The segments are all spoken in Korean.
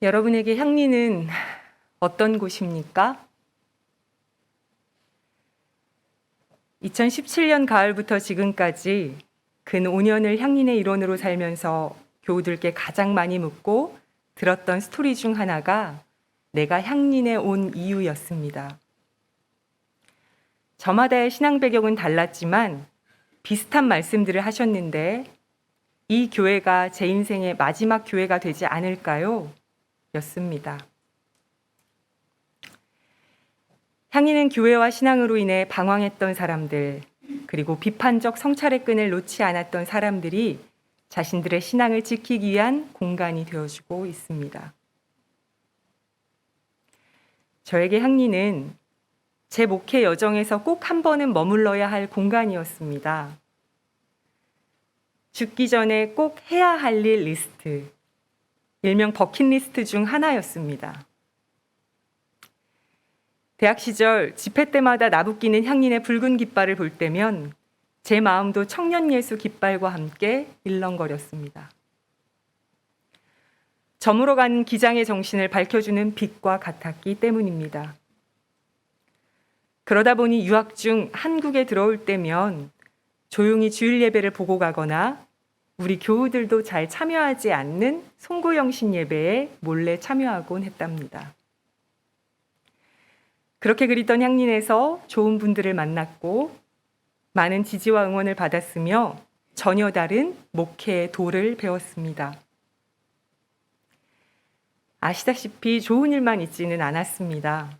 여러분에게 향리는 어떤 곳입니까? 2017년 가을부터 지금까지 근 5년을 향린의 일원으로 살면서 교우들께 가장 많이 묻고 들었던 스토리 중 하나가 내가 향린에 온 이유였습니다. 저마다의 신앙 배경은 달랐지만 비슷한 말씀들을 하셨는데 이 교회가 제 인생의 마지막 교회가 되지 않을까요? 였습니다. 향리는 교회와 신앙으로 인해 방황했던 사람들, 그리고 비판적 성찰의 끈을 놓지 않았던 사람들이 자신들의 신앙을 지키기 위한 공간이 되어주고 있습니다. 저에게 향리는 제 목회 여정에서 꼭 한 번은 머물러야 할 공간이었습니다. 죽기 전에 꼭 해야 할 일 리스트, 일명 버킷리스트 중 하나였습니다. 대학 시절 집회 때마다 나부끼는 향린의 붉은 깃발을 볼 때면 제 마음도 청년예수 깃발과 함께 일렁거렸습니다. 저물어가는 기장의 정신을 밝혀주는 빛과 같았기 때문입니다. 그러다 보니 유학 중 한국에 들어올 때면 조용히 주일 예배를 보고 가거나 우리 교우들도 잘 참여하지 않는 송구영신 예배에 몰래 참여하곤 했답니다. 그렇게 그리던 향린에서 좋은 분들을 만났고 많은 지지와 응원을 받았으며 전혀 다른 목회의 도를 배웠습니다. 아시다시피 좋은 일만 있지는 않았습니다.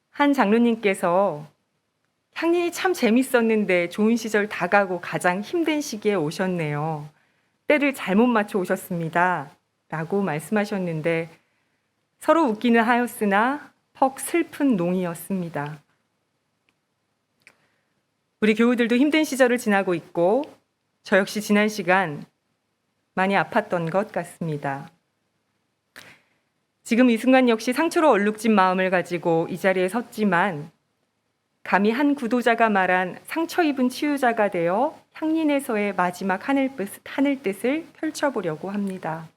한 장로님께서 향린이 참 재밌었는데 좋은 시절 다 가고 가장 힘든 시기에 오셨네요. 때를 잘못 맞춰 오셨습니다. 라고 말씀하셨는데 서로 웃기는 하였으나 퍽 슬픈 농이었습니다. 우리 교우들도 힘든 시절을 지나고 있고 저 역시 지난 시간 많이 아팠던 것 같습니다. 지금 이 순간 역시 상처로 얼룩진 마음을 가지고 이 자리에 섰지만 감히 한 구도자가 말한 상처 입은 치유자가 되어 향린에서의 마지막 하늘 뜻을 펼쳐보려고 합니다.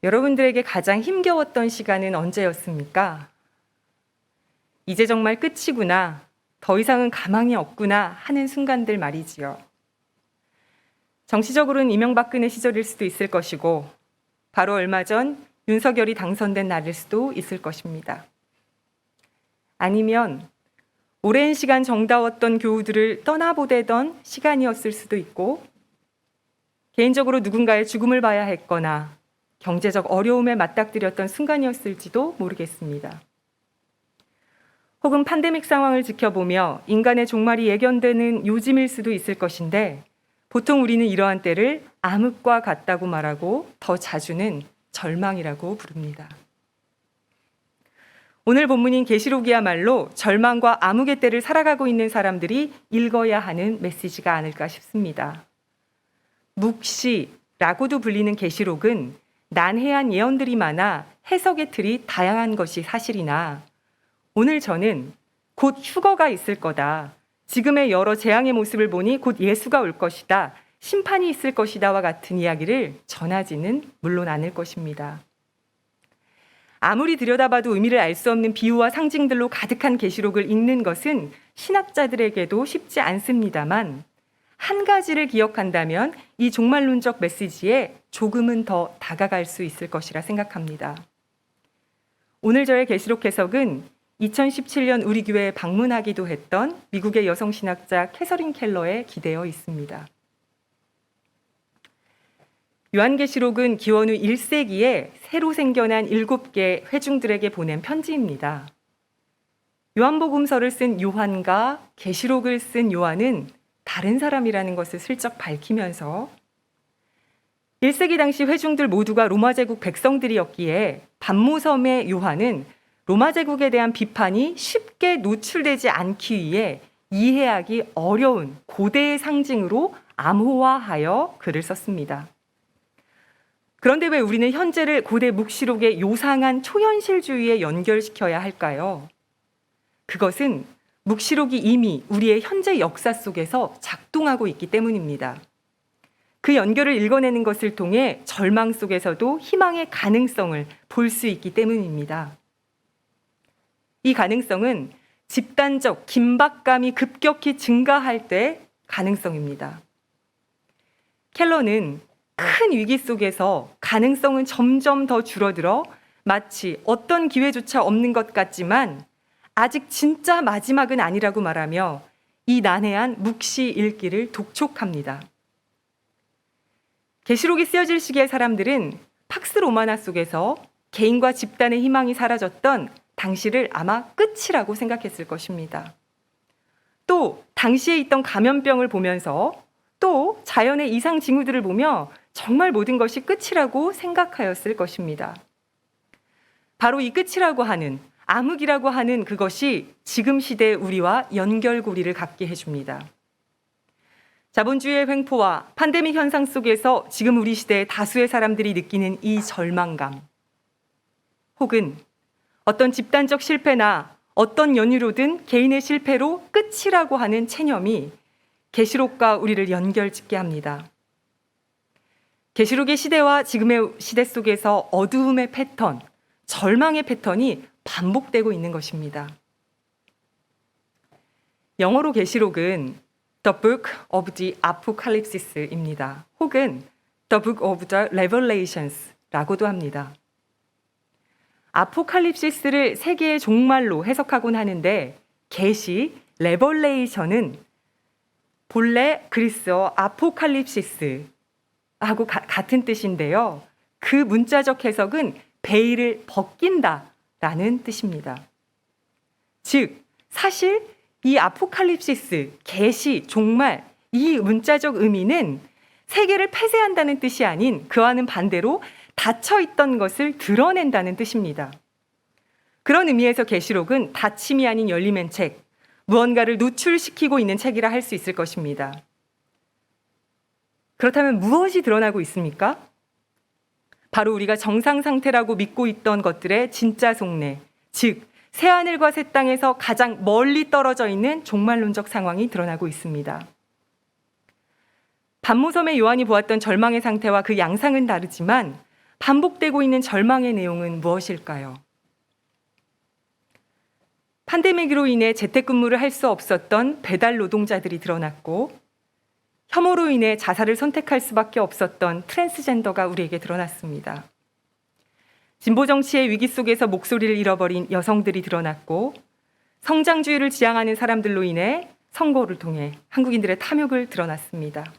여러분들에게 가장 힘겨웠던 시간은 언제였습니까? 이제 정말 끝이구나, 더 이상은 가망이 없구나 하는 순간들 말이지요. 정치적으로는 이명박근혜 시절일 수도 있을 것이고 바로 얼마 전 윤석열이 당선된 날일 수도 있을 것입니다. 아니면 오랜 시간 정다웠던 교우들을 떠나보내던 시간이었을 수도 있고 개인적으로 누군가의 죽음을 봐야 했거나 경제적 어려움에 맞닥뜨렸던 순간이었을지도 모르겠습니다. 혹은 팬데믹 상황을 지켜보며 인간의 종말이 예견되는 요즘일 수도 있을 것인데 보통 우리는 이러한 때를 암흑과 같다고 말하고 더 자주는 절망이라고 부릅니다. 오늘 본문인 계시록이야말로 절망과 암흑의 때를 살아가고 있는 사람들이 읽어야 하는 메시지가 아닐까 싶습니다. 묵시라고도 불리는 계시록은 난해한 예언들이 많아 해석의 틀이 다양한 것이 사실이나 오늘 저는 곧 휴거가 있을 거다, 지금의 여러 재앙의 모습을 보니 곧 예수가 올 것이다, 심판이 있을 것이다와 같은 이야기를 전하지는 물론 않을 것입니다. 아무리 들여다봐도 의미를 알 수 없는 비유와 상징들로 가득한 계시록을 읽는 것은 신학자들에게도 쉽지 않습니다만 한 가지를 기억한다면 이 종말론적 메시지에 조금은 더 다가갈 수 있을 것이라 생각합니다. 오늘 저의 계시록 해석은 2017년 우리 교회에 방문하기도 했던 미국의 여성 신학자 캐서린 켈러에 기대어 있습니다. 요한계시록은 기원 후 1세기에 새로 생겨난 7개 회중들에게 보낸 편지입니다. 요한복음서를 쓴 요한과 계시록을 쓴 요한은 다른 사람이라는 것을 슬쩍 밝히면서 1세기 당시 회중들 모두가 로마 제국 백성들이었기에 반모섬의 요한은 로마 제국에 대한 비판이 쉽게 노출되지 않기 위해 이해하기 어려운 고대의 상징으로 암호화하여 글을 썼습니다. 그런데 왜 우리는 현재를 고대 묵시록의 요상한 초현실주의에 연결시켜야 할까요? 그것은 묵시록이 이미 우리의 현재 역사 속에서 작동하고 있기 때문입니다. 그 연결을 읽어내는 것을 통해 절망 속에서도 희망의 가능성을 볼 수 있기 때문입니다. 이 가능성은 집단적 긴박감이 급격히 증가할 때 가능성입니다. 켈러는 큰 위기 속에서 가능성은 점점 더 줄어들어 마치 어떤 기회조차 없는 것 같지만 아직 진짜 마지막은 아니라고 말하며 이 난해한 묵시 읽기를 독촉합니다. 계시록이 쓰여질 시기의 사람들은 팍스 로마나 속에서 개인과 집단의 희망이 사라졌던 당시를 아마 끝이라고 생각했을 것입니다. 또 당시에 있던 감염병을 보면서 또 자연의 이상 징후들을 보며 정말 모든 것이 끝이라고 생각하였을 것입니다. 바로 이 끝이라고 하는, 암흑이라고 하는 그것이 지금 시대의 우리와 연결고리를 갖게 해줍니다. 자본주의의 횡포와 팬데믹 현상 속에서 지금 우리 시대의 다수의 사람들이 느끼는 이 절망감, 혹은 어떤 집단적 실패나 어떤 연유로든 개인의 실패로 끝이라고 하는 체념이 계시록과 우리를 연결짓게 합니다. 계시록의 시대와 지금의 시대 속에서 어두움의 패턴, 절망의 패턴이 반복되고 있는 것입니다. 영어로 계시록은 The Book of the Apocalypse입니다. 혹은 The Book of the Revelations라고도 합니다. 아포칼립시스를 세 개의 종말로 해석하곤 하는데 계시, 레벌레이션은 본래 그리스어 아포칼립시스하고 같은 뜻인데요. 그 문자적 해석은 베일을 벗긴다라는 뜻입니다. 즉, 사실 이 아포칼립시스, 계시, 종말, 이 문자적 의미는 세계를 폐쇄한다는 뜻이 아닌 그와는 반대로 닫혀있던 것을 드러낸다는 뜻입니다. 그런 의미에서 계시록은 닫힘이 아닌 열림의 책, 무언가를 노출시키고 있는 책이라 할 수 있을 것입니다. 그렇다면 무엇이 드러나고 있습니까? 바로 우리가 정상 상태라고 믿고 있던 것들의 진짜 속내, 즉 새하늘과 새 땅에서 가장 멀리 떨어져 있는 종말론적 상황이 드러나고 있습니다. 반모섬의 요한이 보았던 절망의 상태와 그 양상은 다르지만 반복되고 있는 절망의 내용은 무엇일까요? 팬데믹으로 인해 재택근무를 할 수 없었던 배달 노동자들이 드러났고, 혐오로 인해 자살을 선택할 수밖에 없었던 트랜스젠더가 우리에게 드러났습니다. 진보 정치의 위기 속에서 목소리를 잃어버린 여성들이 드러났고, 성장주의를 지향하는 사람들로 인해 선거를 통해 한국인들의 탐욕을 드러났습니다.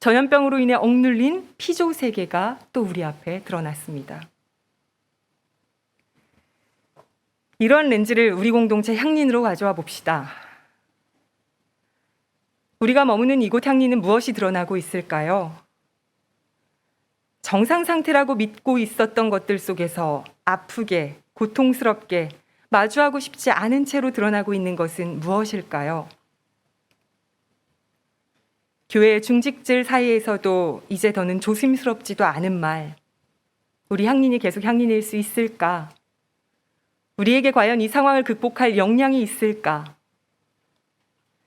전염병으로 인해 억눌린 피조 세계가 또 우리 앞에 드러났습니다. 이런 렌즈를 우리 공동체 향린으로 가져와 봅시다. 우리가 머무는 이곳 향린은 무엇이 드러나고 있을까요? 정상 상태라고 믿고 있었던 것들 속에서 아프게, 고통스럽게 마주하고 싶지 않은 채로 드러나고 있는 것은 무엇일까요? 교회의 중직들 사이에서도 이제 더는 조심스럽지도 않은 말, 우리 향린이 계속 향린일 수 있을까? 우리에게 과연 이 상황을 극복할 역량이 있을까?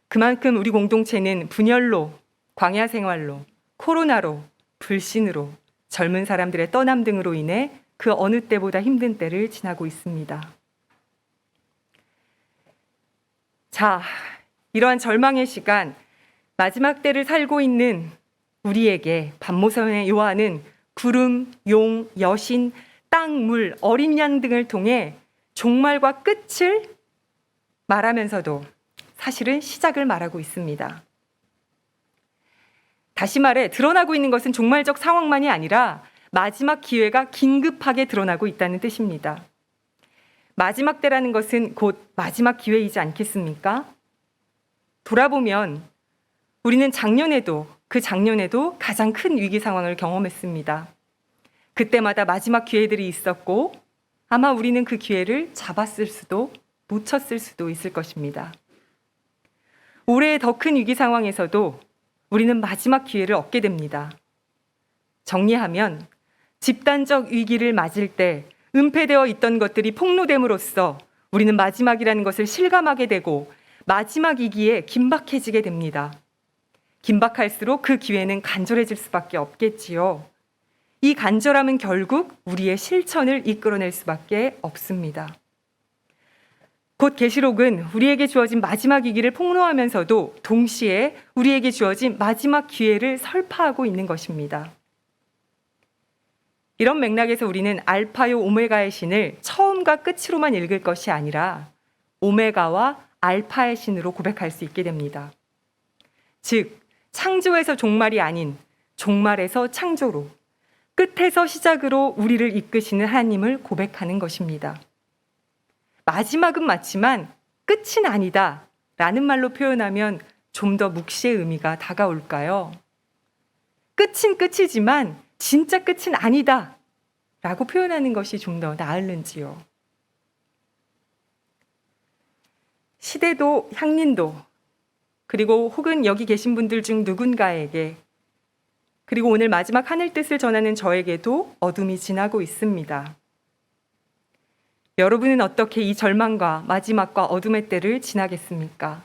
그만큼 우리 공동체는 분열로, 광야 생활로, 코로나로, 불신으로, 젊은 사람들의 떠남 등으로 인해 그 어느 때보다 힘든 때를 지나고 있습니다. 자, 이러한 절망의 시간, 마지막 때를 살고 있는 우리에게 반모섬의 요한은 구름, 용, 여신, 땅, 물, 어린 양 등을 통해 종말과 끝을 말하면서도 사실은 시작을 말하고 있습니다. 다시 말해 드러나고 있는 것은 종말적 상황만이 아니라 마지막 기회가 긴급하게 드러나고 있다는 뜻입니다. 마지막 때라는 것은 곧 마지막 기회이지 않겠습니까? 돌아보면 우리는 그 작년에도 가장 큰 위기 상황을 경험했습니다. 그때마다 마지막 기회들이 있었고 아마 우리는 그 기회를 잡았을 수도 놓쳤을 수도 있을 것입니다. 올해의 더 큰 위기 상황에서도 우리는 마지막 기회를 얻게 됩니다. 정리하면 집단적 위기를 맞을 때 은폐되어 있던 것들이 폭로됨으로써 우리는 마지막이라는 것을 실감하게 되고 마지막 위기에 긴박해지게 됩니다. 긴박할수록 그 기회는 간절해질 수밖에 없겠지요. 이 간절함은 결국 우리의 실천을 이끌어낼 수밖에 없습니다. 곧 계시록은 우리에게 주어진 마지막이기를 폭로하면서도 동시에 우리에게 주어진 마지막 기회를 설파하고 있는 것입니다. 이런 맥락에서 우리는 알파요 오메가의 신을 처음과 끝으로만 읽을 것이 아니라 오메가와 알파의 신으로 고백할 수 있게 됩니다. 즉, 창조에서 종말이 아닌 종말에서 창조로, 끝에서 시작으로 우리를 이끄시는 하나님을 고백하는 것입니다. 마지막은 맞지만 끝은 아니다 라는 말로 표현하면 좀 더 묵시의 의미가 다가올까요? 끝은 끝이지만 진짜 끝은 아니다 라고 표현하는 것이 좀 더 나을는지요. 시대도 향린도, 그리고 혹은 여기 계신 분들 중 누군가에게, 그리고 오늘 마지막 하늘 뜻을 전하는 저에게도 어둠이 지나고 있습니다. 여러분은 어떻게 이 절망과 마지막과 어둠의 때를 지나겠습니까?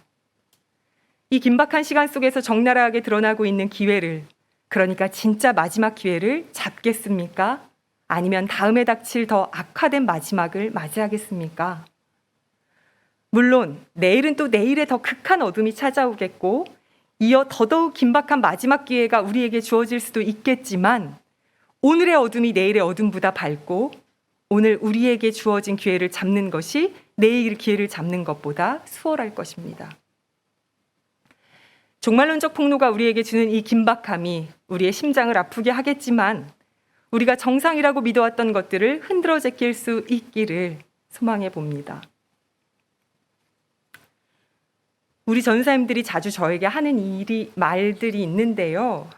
이 긴박한 시간 속에서 적나라하게 드러나고 있는 기회를, 그러니까 진짜 마지막 기회를 잡겠습니까? 아니면 다음에 닥칠 더 악화된 마지막을 맞이하겠습니까? 물론 내일은 또 내일의 더 극한 어둠이 찾아오겠고 이어 더더욱 긴박한 마지막 기회가 우리에게 주어질 수도 있겠지만 오늘의 어둠이 내일의 어둠보다 밝고 오늘 우리에게 주어진 기회를 잡는 것이 내일 기회를 잡는 것보다 수월할 것입니다. 종말론적 폭로가 우리에게 주는 이 긴박함이 우리의 심장을 아프게 하겠지만 우리가 정상이라고 믿어왔던 것들을 흔들어 제낄 수 있기를 소망해 봅니다. 우리 전사님들이 자주 저에게 하는 말들이 있는데요.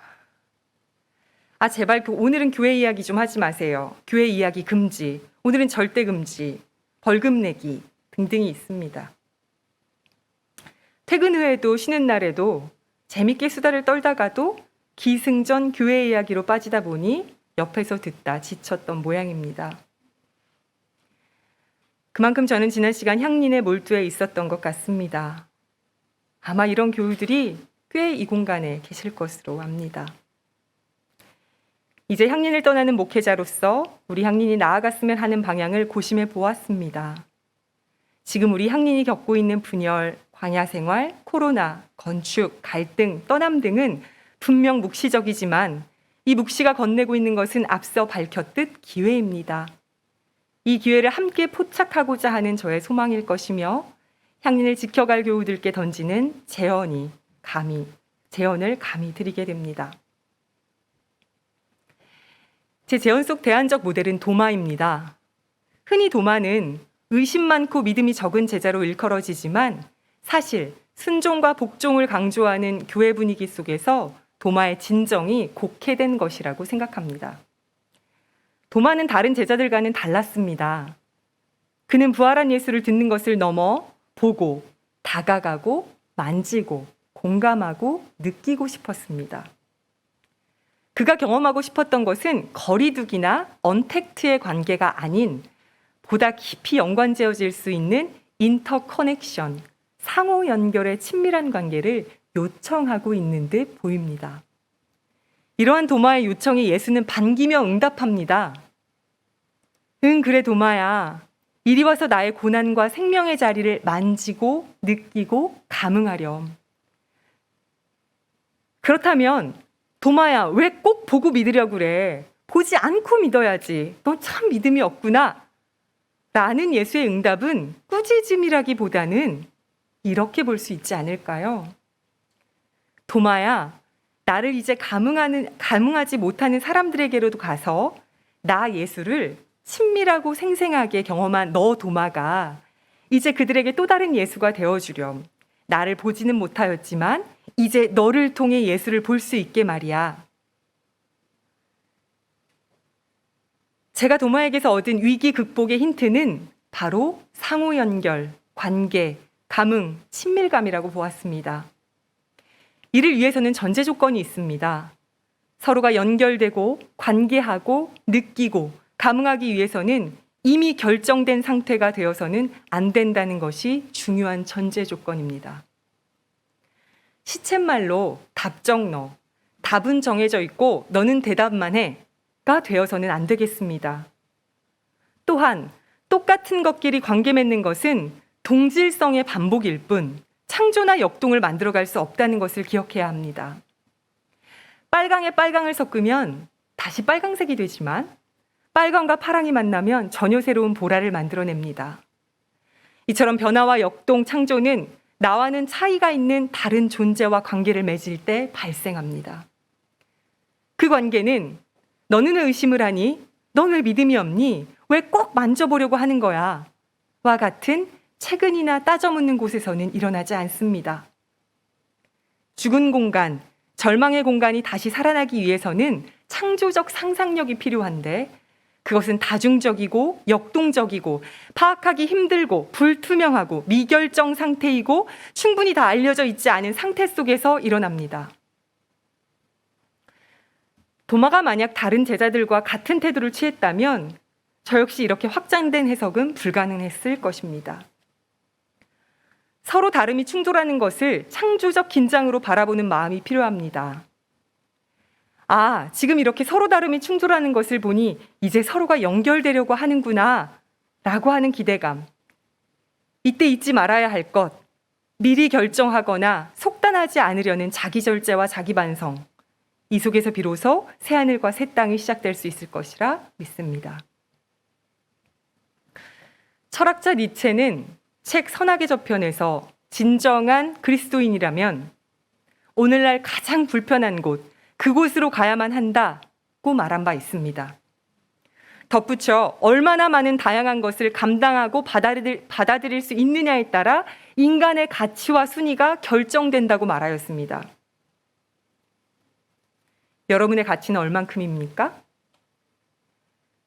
제발 오늘은 교회 이야기 좀 하지 마세요. 교회 이야기 금지, 오늘은 절대 금지, 벌금 내기 등등이 있습니다. 퇴근 후에도 쉬는 날에도 재밌게 수다를 떨다가도 기승전 교회 이야기로 빠지다 보니 옆에서 듣다 지쳤던 모양입니다. 그만큼 저는 지난 시간 향린에 몰두해 있었던 것 같습니다. 아마 이런 교우들이 꽤 이 공간에 계실 것으로 압니다. 이제 향린을 떠나는 목회자로서 우리 향린이 나아갔으면 하는 방향을 고심해 보았습니다. 지금 우리 향린이 겪고 있는 분열, 광야 생활, 코로나, 건축, 갈등, 떠남 등은 분명 묵시적이지만 이 묵시가 건네고 있는 것은 앞서 밝혔듯 기회입니다. 이 기회를 함께 포착하고자 하는 저의 소망일 것이며 향린을 지켜갈 교우들께 던지는 제언을 감히 드리게 됩니다. 제 제언 속 대안적 모델은 도마입니다. 흔히 도마는 의심 많고 믿음이 적은 제자로 일컬어지지만 사실 순종과 복종을 강조하는 교회 분위기 속에서 도마의 진정이 곡해된 것이라고 생각합니다. 도마는 다른 제자들과는 달랐습니다. 그는 부활한 예수를 듣는 것을 넘어 보고, 다가가고, 만지고, 공감하고, 느끼고 싶었습니다. 그가 경험하고 싶었던 것은 거리두기나 언택트의 관계가 아닌 보다 깊이 연관지어질 수 있는 인터커넥션, 상호 연결의 친밀한 관계를 요청하고 있는 듯 보입니다. 이러한 도마의 요청에 예수는 반기며 응답합니다. 응, 그래 도마야. 이리 와서 나의 고난과 생명의 자리를 만지고 느끼고 감응하렴. 그렇다면 도마야, 왜 꼭 보고 믿으려고 그래? 보지 않고 믿어야지. 넌 참 믿음이 없구나. 라는 예수의 응답은 꾸짖음이라기보다는 이렇게 볼 수 있지 않을까요? 도마야, 나를 이제 감응하지 못하는 사람들에게로도 가서 나 예수를 친밀하고 생생하게 경험한 너 도마가 이제 그들에게 또 다른 예수가 되어주렴. 나를 보지는 못하였지만 이제 너를 통해 예수를 볼 수 있게 말이야. 제가 도마에게서 얻은 위기 극복의 힌트는 바로 상호 연결, 관계, 감응, 친밀감이라고 보았습니다. 이를 위해서는 전제 조건이 있습니다. 서로가 연결되고 관계하고 느끼고 감응하기 위해서는 이미 결정된 상태가 되어서는 안 된다는 것이 중요한 전제 조건입니다. 시쳇말로 답정 너, 답은 정해져 있고 너는 대답만 해가 되어서는 안 되겠습니다. 또한 똑같은 것끼리 관계 맺는 것은 동질성의 반복일 뿐 창조나 역동을 만들어갈 수 없다는 것을 기억해야 합니다. 빨강에 빨강을 섞으면 다시 빨강색이 되지만 빨강과 파랑이 만나면 전혀 새로운 보라를 만들어냅니다. 이처럼 변화와 역동, 창조는 나와는 차이가 있는 다른 존재와 관계를 맺을 때 발생합니다. 그 관계는 너는 왜 의심을 하니? 넌 왜 믿음이 없니? 왜 꼭 만져보려고 하는 거야? 와 같은 채근이나 따져 묻는 곳에서는 일어나지 않습니다. 죽은 공간, 절망의 공간이 다시 살아나기 위해서는 창조적 상상력이 필요한데 그것은 다중적이고 역동적이고 파악하기 힘들고 불투명하고 미결정 상태이고 충분히 다 알려져 있지 않은 상태 속에서 일어납니다. 도마가 만약 다른 제자들과 같은 태도를 취했다면 저 역시 이렇게 확장된 해석은 불가능했을 것입니다. 서로 다름이 충돌하는 것을 창조적 긴장으로 바라보는 마음이 필요합니다. 아, 지금 이렇게 서로 다름이 충돌하는 것을 보니 이제 서로가 연결되려고 하는구나 라고 하는 기대감. 이때 잊지 말아야 할 것, 미리 결정하거나 속단하지 않으려는 자기 절제와 자기 반성. 이 속에서 비로소 새하늘과 새 땅이 시작될 수 있을 것이라 믿습니다. 철학자 니체는 책 선악의 저편에서 진정한 그리스도인이라면 오늘날 가장 불편한 곳, 그곳으로 가야만 한다고 말한 바 있습니다. 덧붙여 얼마나 많은 다양한 것을 감당하고 받아들일 수 있느냐에 따라 인간의 가치와 순위가 결정된다고 말하였습니다. 여러분의 가치는 얼만큼입니까?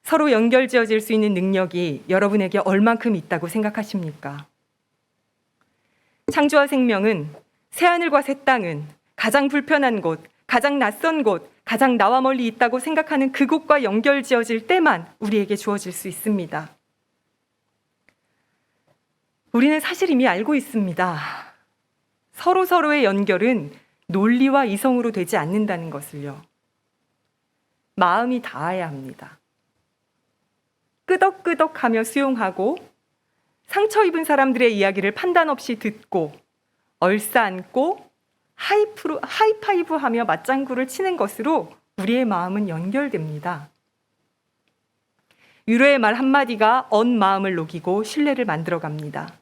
서로 연결지어질 수 있는 능력이 여러분에게 얼만큼 있다고 생각하십니까? 창조와 생명은 새하늘과 새 땅은 가장 불편한 곳, 가장 낯선 곳, 가장 나와 멀리 있다고 생각하는 그곳과 연결지어질 때만 우리에게 주어질 수 있습니다. 우리는 사실 이미 알고 있습니다. 서로서로의 연결은 논리와 이성으로 되지 않는다는 것을요. 마음이 닿아야 합니다. 끄덕끄덕하며 수용하고 상처 입은 사람들의 이야기를 판단 없이 듣고 얼싸안고 하이파이브하며 맞장구를 치는 것으로 우리의 마음은 연결됩니다. 유로의 말 한마디가 언 마음을 녹이고 신뢰를 만들어갑니다.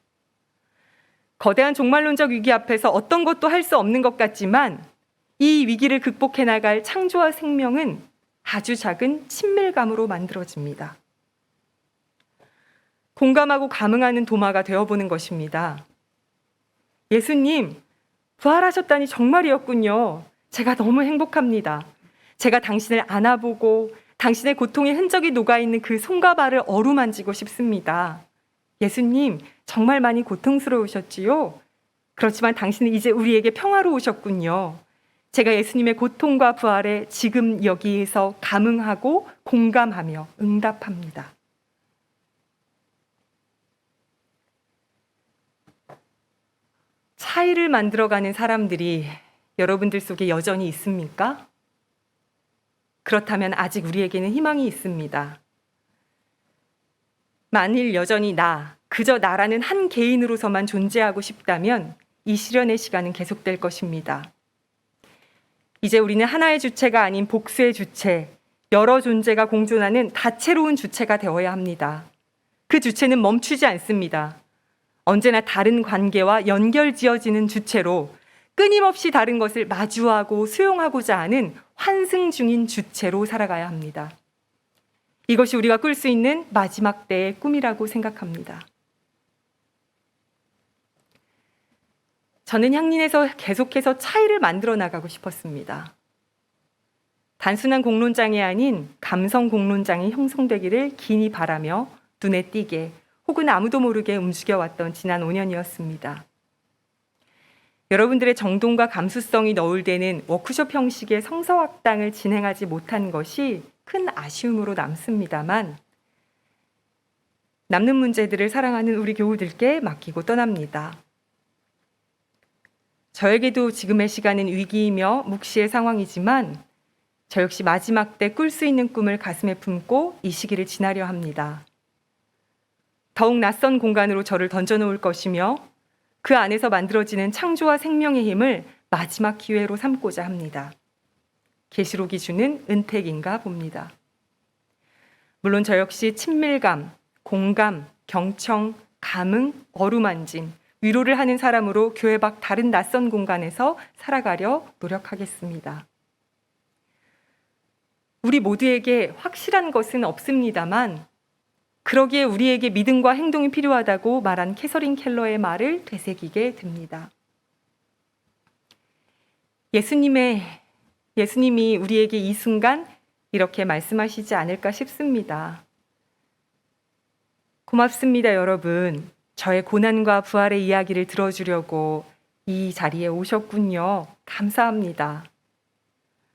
거대한 종말론적 위기 앞에서 어떤 것도 할 수 없는 것 같지만 이 위기를 극복해 나갈 창조와 생명은 아주 작은 친밀감으로 만들어집니다. 공감하고 감흥하는 도마가 되어보는 것입니다. 예수님, 부활하셨다니 정말이었군요. 제가 너무 행복합니다. 제가 당신을 안아보고 당신의 고통의 흔적이 녹아있는 그 손과 발을 어루만지고 싶습니다. 예수님, 정말 많이 고통스러우셨지요? 그렇지만 당신은 이제 우리에게 평화로우셨군요. 제가 예수님의 고통과 부활에 지금 여기에서 감흥하고 공감하며 응답합니다. 차이를 만들어가는 사람들이 여러분들 속에 여전히 있습니까? 그렇다면 아직 우리에게는 희망이 있습니다. 만일 여전히 그저 나라는 한 개인으로서만 존재하고 싶다면 이 실현의 시간은 계속될 것입니다. 이제 우리는 하나의 주체가 아닌 복수의 주체, 여러 존재가 공존하는 다채로운 주체가 되어야 합니다. 그 주체는 멈추지 않습니다. 언제나 다른 관계와 연결지어지는 주체로 끊임없이 다른 것을 마주하고 수용하고자 하는 환승 중인 주체로 살아가야 합니다. 이것이 우리가 꿀 수 있는 마지막 때의 꿈이라고 생각합니다. 저는 향린에서 계속해서 차이를 만들어 나가고 싶었습니다. 단순한 공론장이 아닌 감성 공론장이 형성되기를 기니 바라며 눈에 띄게 혹은 아무도 모르게 움직여왔던 지난 5년이었습니다. 여러분들의 정돈과 감수성이 너울대는 워크숍 형식의 성서학당을 진행하지 못한 것이 큰 아쉬움으로 남습니다만 남는 문제들을 사랑하는 우리 교우들께 맡기고 떠납니다. 저에게도 지금의 시간은 위기이며 묵시의 상황이지만 저 역시 마지막 때 꿀 수 있는 꿈을 가슴에 품고 이 시기를 지나려 합니다. 더욱 낯선 공간으로 저를 던져놓을 것이며 그 안에서 만들어지는 창조와 생명의 힘을 마지막 기회로 삼고자 합니다. 계시록이 주는 은택인가 봅니다. 물론 저 역시 친밀감, 공감, 경청, 감흥, 어루만짐, 위로를 하는 사람으로 교회 밖 다른 낯선 공간에서 살아가려 노력하겠습니다. 우리 모두에게 확실한 것은 없습니다만 그러기에 우리에게 믿음과 행동이 필요하다고 말한 캐서린 켈러의 말을 되새기게 됩니다. 예수님이 우리에게 이 순간 이렇게 말씀하시지 않을까 싶습니다. 고맙습니다, 여러분. 저의 고난과 부활의 이야기를 들어주려고 이 자리에 오셨군요. 감사합니다.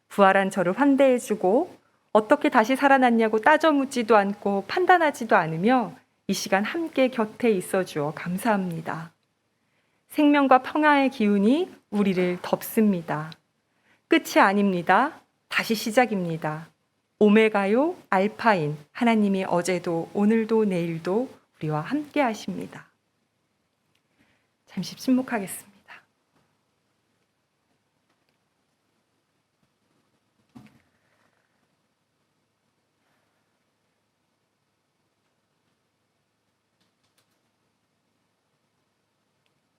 부활한 저를 환대해주고 어떻게 다시 살아났냐고 따져 묻지도 않고 판단하지도 않으며 이 시간 함께 곁에 있어주어 감사합니다. 생명과 평화의 기운이 우리를 덮습니다. 끝이 아닙니다. 다시 시작입니다. 오메가요, 알파인 하나님이 어제도 오늘도 내일도 우리와 함께 하십니다. 잠시 침묵하겠습니다.